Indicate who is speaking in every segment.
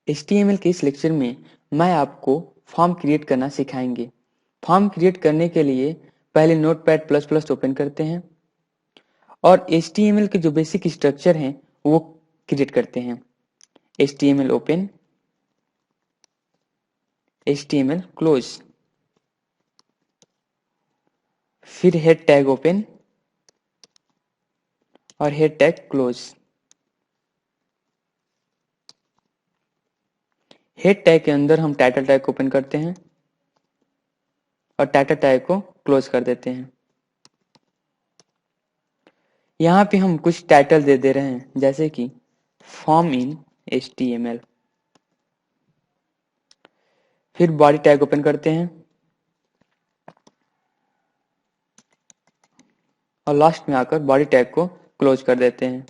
Speaker 1: HTML के इस lecture में मैं आपको फॉर्म क्रिएट करना सिखाएंगे। फॉर्म क्रिएट करने के लिए पहले नोटपैड प्लस प्लस ओपन करते हैं और HTML के जो बेसिक स्ट्रक्चर हैं वो क्रिएट करते हैं। HTML ओपन, HTML क्लोज, फिर हेड टैग ओपन और head tag close. Head tag के अंदर हम टाइटल टैग ओपन करते हैं और टाइटल टैग को क्लोज कर देते हैं। यहाँ पे हम कुछ टाइटल दे रहे हैं, जैसे कि फॉर्म इन HTML। फिर बॉडी टैग ओपन करते हैं और लास्ट में आकर बॉडी टैग को क्लोज कर देते हैं।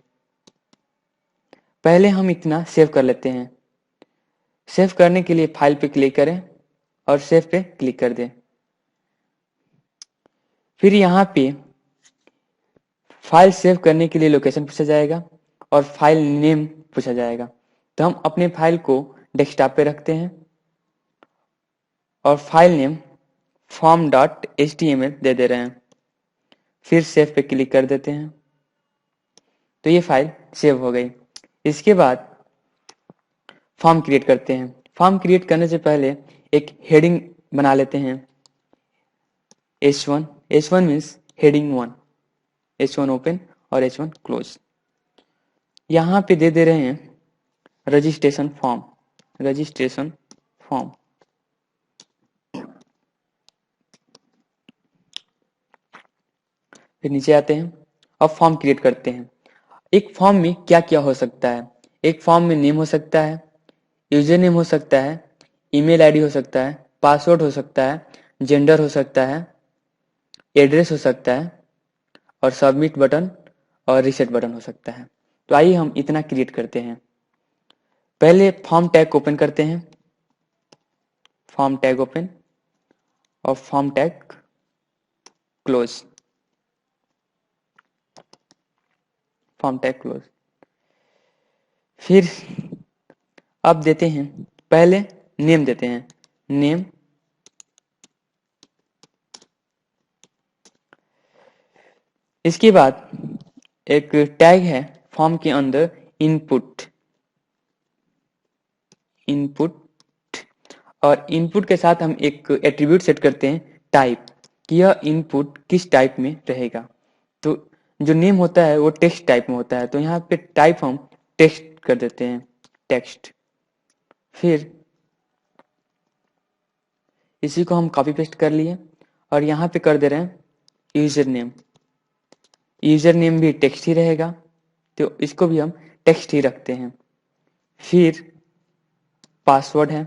Speaker 1: पहले हम इतना सेव कर लेते हैं। सेव करने के लिए फाइल पे क्लिक करें और सेव पे क्लिक कर दें। फिर यहाँ पे फाइल सेव करने के लिए लोकेशन पूछा जाएगा और फाइल नेम पूछा जाएगा। तो हम अपने फाइल को डेस्कटॉप पे रखते हैं और फाइल नेम form.html दे रहे हैं। फिर सेव पे क्लिक कर देते हैं तो ये फाइल सेव हो गई। इसके बाद फॉर्म क्रिएट करते हैं। फॉर्म क्रिएट करने से पहले एक हेडिंग बना लेते हैं। H1 means heading 1, H1 open और H1 क्लोज। यहाँ पे दे रहे हैं रजिस्ट्रेशन फॉर्म। फिर नीचे आते हैं, अब फॉर्म क्रिएट करते हैं। एक फॉर्म में क्या क्या हो सकता है? एक फॉर्म में नेम हो सकता है, यूजर नेम हो सकता है, ईमेल आईडी हो सकता है, पासवर्ड हो सकता है, जेंडर हो सकता है, एड्रेस हो सकता है और सबमिट बटन और रीसेट बटन हो सकता है। तो आइए हम इतना क्रिएट करते हैं। पहले फॉर्म टैग ओपन करते हैं, फॉर्म टैग ओपन और form tag close, form tag close. फिर अब देते हैं, पहले नेम देते हैं, नेम। इसके बाद एक टैग है फॉर्म के अंदर, इनपुट और इनपुट के साथ हम एक एट्रीब्यूट सेट करते हैं, टाइप, कि यह इनपुट किस टाइप में रहेगा। तो जो नेम होता है वो टेक्स्ट टाइप में होता है, तो यहाँ पे टाइप हम टेक्स्ट कर देते हैं, टेक्स्ट। फिर इसी को हम कॉपी पेस्ट कर लिए और यहाँ पे कर दे रहे हैं यूजर नेम भी टेक्स्ट ही रहेगा, तो इसको भी हम टेक्स्ट ही रखते हैं। फिर पासवर्ड है,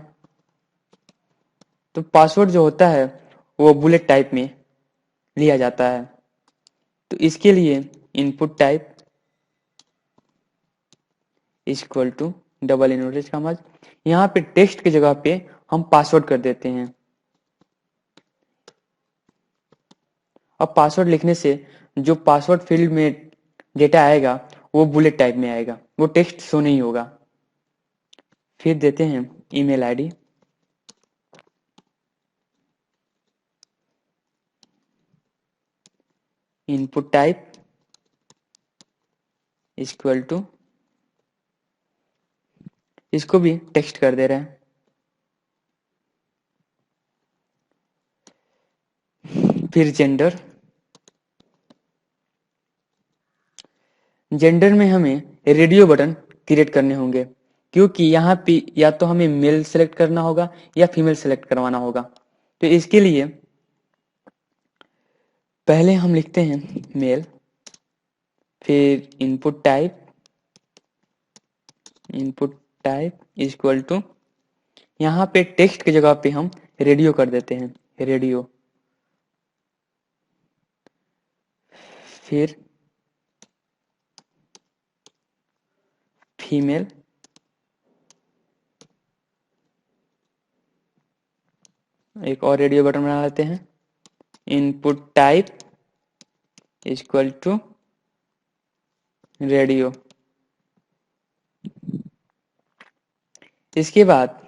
Speaker 1: तो पासवर्ड जो होता है वो बुलेट टाइप में लिया जाता है, तो इसके लिए input type equal to double inverted commas. यहाँ पे टेक्स्ट की जगह पे हम पासवर्ड कर देते हैं। अब पासवर्ड लिखने से जो पासवर्ड फील्ड में डेटा आएगा वो बुलेट टाइप में आएगा, वो टेक्स्ट शो नहीं होगा। फिर देते हैं email ID, input type equal to, इसको भी टेक्स्ट कर दे रहे हैं। फिर जेंडर में हमें रेडियो बटन क्रिएट करने होंगे, क्योंकि यहाँ पे या तो हमें मेल सेलेक्ट करना होगा या फीमेल सेलेक्ट करवाना होगा। तो इसके लिए पहले हम लिखते हैं मेल, फिर इनपुट टाइप इक्वल टू, यहाँ पे टेक्स्ट की जगह पे हम रेडियो कर देते हैं, रेडियो। फिर फीमेल, एक और रेडियो बटन बना लेते हैं, input type equal to radio. इसके बाद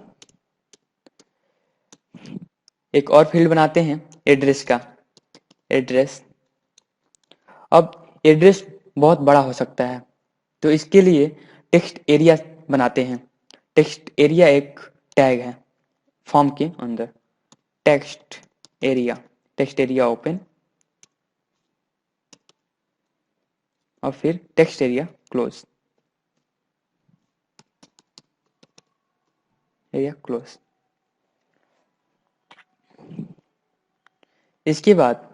Speaker 1: एक और फील्ड बनाते हैं एड्रेस का। एड्रेस, अब एड्रेस बहुत बड़ा हो सकता है, तो इसके लिए टेक्स्ट एरिया बनाते हैं। टेक्स्ट एरिया एक टैग है फॉर्म के अंदर। Text area, text area open और फिर text area close, area close. इसके बाद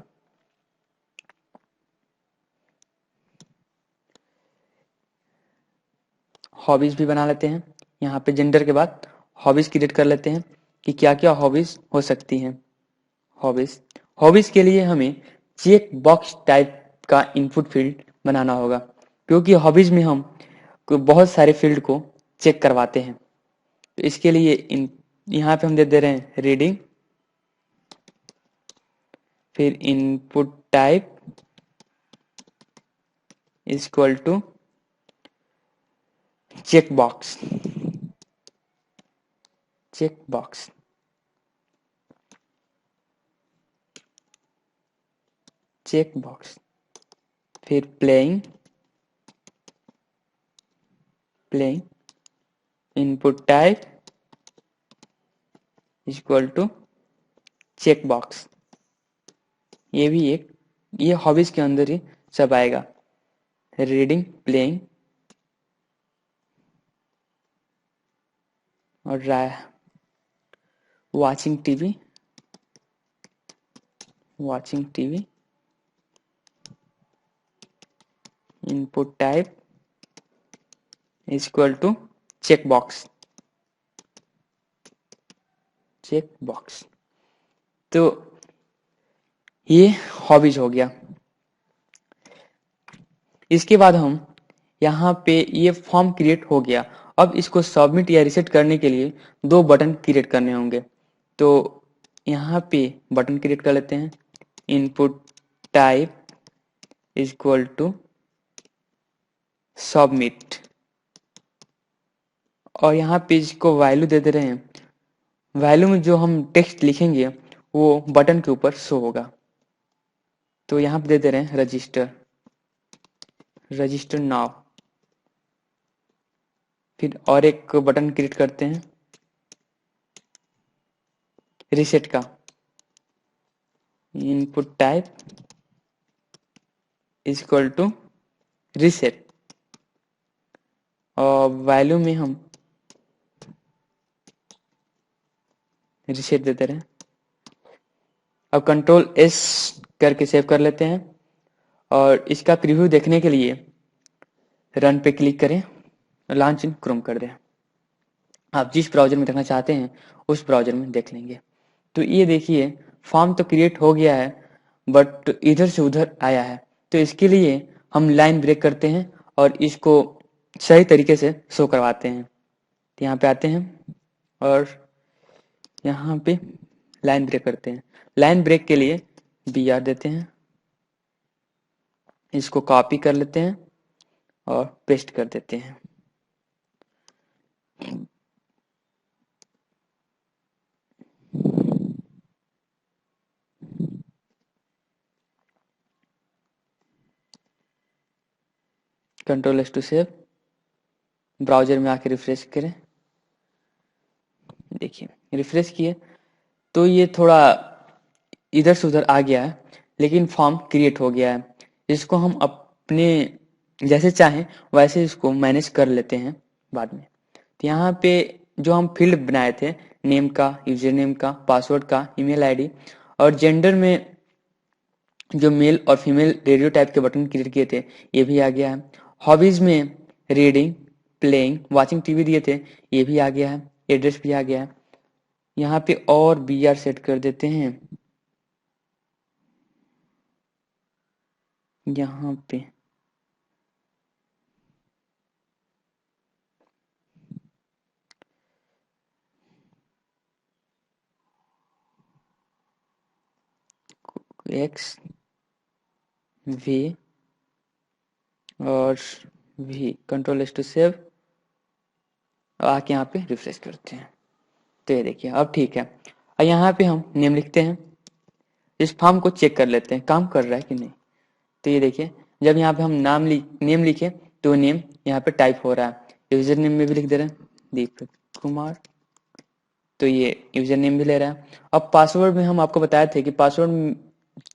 Speaker 1: हॉबीज भी बना लेते हैं। यहाँ पे जेंडर के बाद हॉबीज क्रिएट कर लेते हैं कि क्या क्या हॉबीज हो सकती हैं। हॉबीज, हॉबीज के लिए हमें चेक बॉक्स टाइप का इनपुट फील्ड बनाना होगा, क्योंकि हॉबीज में हम बहुत सारे फील्ड को चेक करवाते हैं। तो इसके लिए यहाँ पे हम दे रहे हैं रीडिंग, फिर input type equal to check box, check box, check box, फिर playing, playing input type equal to check box. ये भी एक, ये हॉबीज के अंदर ही सब आएगा। रीडिंग, प्लेइंग और watching TV, watching TV input type equal to check box, check box. तो ये हॉबीज हो गया। इसके बाद हम यहाँ पे ये फॉर्म क्रिएट हो गया। अब इसको सबमिट या रिसेट करने के लिए दो बटन क्रिएट करने होंगे। तो यहाँ पे बटन क्रिएट कर लेते हैं। Input type equal to submit और यहाँ पे इसको वैल्यू दे दे रहे हैं। वैल्यू में जो हम टेक्स्ट लिखेंगे वो बटन के ऊपर शो होगा। तो यहाँ पे दे दे रहे हैं रजिस्टर, रजिस्टर नाउ। फिर और एक बटन क्रिएट करते हैं रिसेट का। Input type equal to reset और वैल्यू में हम रिसेट देते रहे। अब कंट्रोल एस करके सेव कर लेते हैं और इसका प्रीव्यू देखने के लिए रन पे क्लिक करें, लॉन्च इन क्रोम कर दें। आप जिस ब्राउजर में देखना चाहते हैं उस ब्राउजर में देख लेंगे। तो ये देखिए फॉर्म तो क्रिएट हो गया है बट इधर से उधर आया है। तो इसके लिए हम लाइन ब्रेक करते हैं और इसको सही तरीके से शो करवाते हैं। तो यहाँ पे आते हैं और यहाँ पे लाइन ब्रेक करते हैं। लाइन ब्रेक के लिए br देते हैं, इसको कॉपी कर लेते हैं और पेस्ट कर देते हैं। Control S to save, browser में आके रिफ्रेश करें। देखिए रिफ्रेश किए तो ये थोड़ा इधर से उधर आ गया है, लेकिन फॉर्म क्रिएट हो गया है। इसको हम अपने जैसे चाहें वैसे इसको मैनेज कर लेते हैं बाद में। तो यहाँ पे जो हम फील्ड बनाए थे, नेम का, यूजर नेम का, पासवर्ड का, ईमेल आईडी और जेंडर में जो मेल और फीमेल रेडियो टाइप के बटन क्रिएट किए थे ये भी आ गया है। हॉबीज में रीडिंग, प्लेइंग, वाचिंग टीवी दिए थे ये भी आ गया है। एड्रेस भी आ गया है। यहाँ पे और br सेट कर देते हैं। यहाँ पे एक्स वी और V, control S to save आके यहाँ पे रिफ्रेश करते हैं तो ये देखिए अब ठीक है। और यहाँ पे हम नेम लिखते हैं, इस फॉर्म को चेक कर लेते हैं काम कर रहा है कि नहीं। तो ये देखिए जब यहाँ पे हम नेम लिखे तो नेम यहाँ पे टाइप हो रहा है। यूजर नेम में भी लिख दे रहे हैं दीपक कुमार, तो ये यूजर नेम भी ले रहा है। अब पासवर्ड में हम आपको बताए थे कि पासवर्ड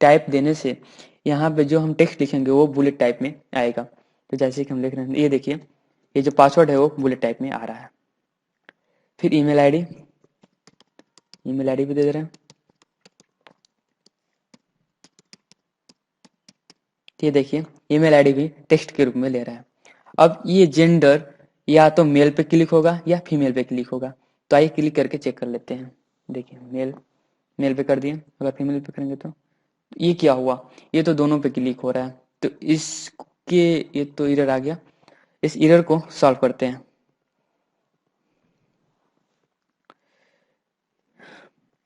Speaker 1: टाइप देने से यहाँ पे जो हम टेक्स्ट लिखेंगे वो बुलेट टाइप में आएगा। तो जैसे कि हम लिख रहे हैं ये देखिए ये जो पासवर्ड है वो बुलेट टाइप में आ रहा है। फिर ईमेल आईडी भी दे रहे हैं। ये देखिए ईमेल आईडी भी टेक्स्ट के रूप में ले रहा है। अब ये जेंडर या तो मेल पे क्लिक होगा या फीमेल पे क्लिक होगा, तो आइए क्लिक करके चेक कर लेते हैं। देखिए मेल पे कर दिए, अगर फीमेल पे करेंगे तो ये क्या हुआ, ये तो दोनों पे क्लिक हो रहा है। तो इसके ये तो एरर आ गया, इस एरर को सॉल्व करते हैं।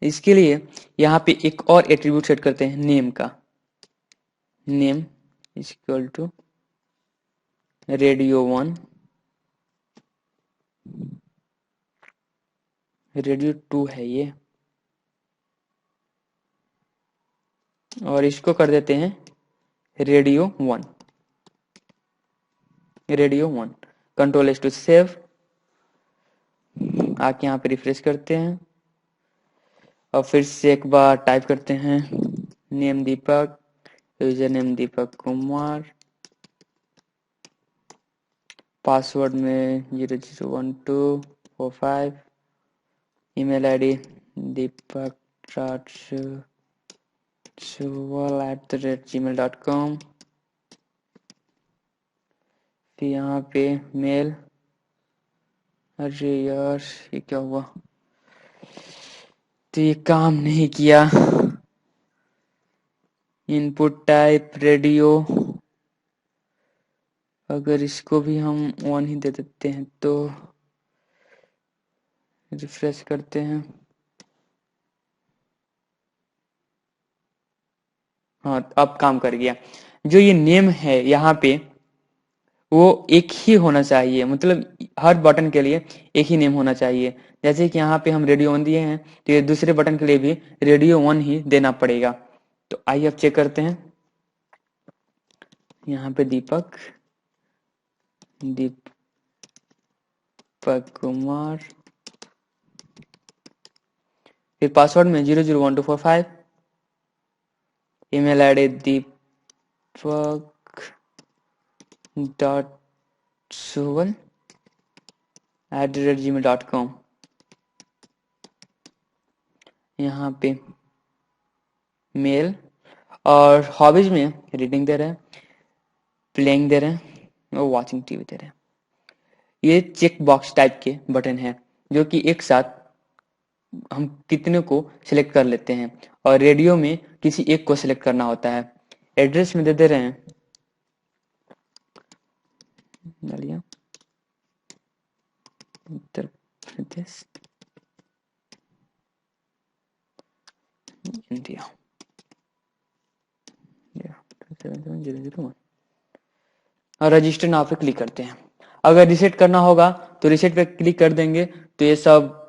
Speaker 1: इसके लिए यहाँ पे एक और एट्रीब्यूट सेट करते हैं नेम का। Name is equal to radio1 radio2 है ये, और इसको कर देते हैं radio1 control S to save. आके यहाँ पे रिफ्रेश करते हैं और फिर से एक बार टाइप करते हैं नेम दीपक, user name Deepak Kumar, password में 001245, ईमेल आईडी deepak.suval@gmail.com। फिर यहाँ पे मेल, अरे यार ये क्या हुआ, तो ये काम नहीं किया। इनपुट टाइप रेडियो, अगर इसको भी हम 1 ही दे देते हैं तो रिफ्रेश करते हैं। हाँ अब काम कर गया। जो ये नेम है यहाँ पे वो एक ही होना चाहिए, मतलब हर बटन के लिए एक ही नेम होना चाहिए। जैसे कि यहाँ पे हम रेडियो 1 दिए हैं तो ये दूसरे बटन के लिए भी रेडियो 1 ही देना पड़ेगा। तो आइए अब चेक करते हैं। यहाँ पे दीपक कुमार, फिर पासवर्ड में 001245, ईमेल आईडी deepak.suval@gmail.com। यहाँ पे मेल और हॉबीज में रीडिंग दे रहे हैं, प्लेइंग दे रहे हैं और वॉचिंग टीवी दे रहे हैं। ये चेक बॉक्स टाइप के बटन है जो कि एक साथ हम कितने को सिलेक्ट कर लेते हैं, और रेडियो में किसी एक को सिलेक्ट करना होता है। एड्रेस में दे रहे हैं डालिए उत्तर प्रदेश इंडिया 77001, और रजिस्टर नाउ पे क्लिक करते हैं। अगर रिसेट करना होगा तो रिसेट पे क्लिक कर देंगे तो ये सब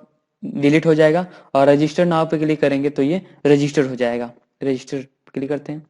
Speaker 1: डिलीट हो जाएगा, और रजिस्टर नाउ पे क्लिक करेंगे तो ये रजिस्टर हो जाएगा। रजिस्टर क्लिक करते हैं।